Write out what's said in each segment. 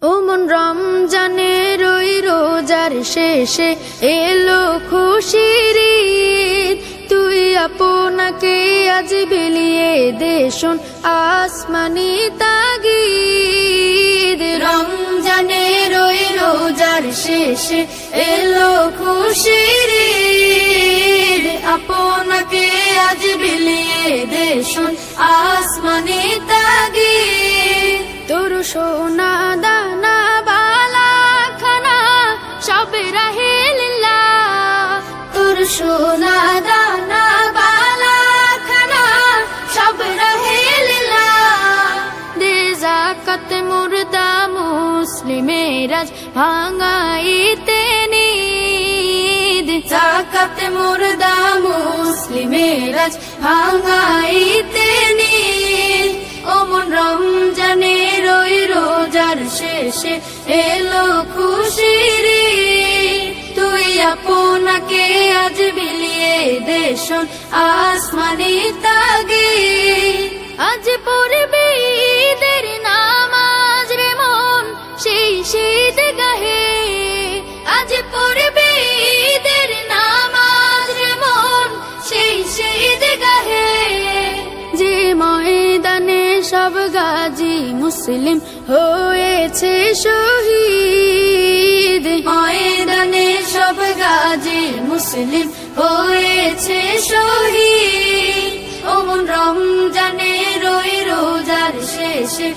ওমন রমজানের ওই রোজার শেষে এলো খুশির ঈদ। তুই আপনাকে আজ বিলিয়ে দে শোন আসমানি তাগিদ। রমজানের ওই রোজার শেষে এলো খুশির ঈদ। আপনাকে আজ বিলিয়ে দে শোন আসমানি তাগিদ। তোর সোনা দানা বালা খানা সব রাহে লিল্লাহ। তোর সোনা দানা বালা খানা সব রাহে লিল্লাহ। দে যাকাত মুর্দা মুসলিমের আজ ভাঙাইতে নিদ। যাকাত মুর্দা মুসলিমের আজ ভাঙাইতে নিদ। ওমন রমজানের ওই রোজার শেষে এলো খুশির ঈদ। তুই আপনাকে আজ বিলিয়ে দে শোন আসমানি তাগিদ। আজ পড়বি ঈদের নামাজ রে মন সেই শীত গাহে। আজ পড়বি ঈদের নামাজ রে মন সেই শীত গাহে। যে ময়দানে সব গাজী মুসলিম হয়েছে শহীদ। ময়দানে সব গাজী মুসলিম হয়েছে শহীদ। ওমন রমজানের ওই রোজার শেষে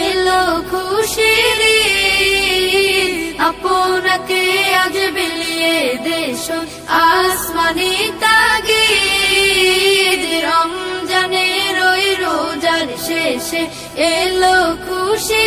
এলো খুশির ঈদ। আপনাকে আজ বিলিয়ে দে শোন আসমানি তাগিদ। রমজানের ওই রোজার শেষে এলো খুশি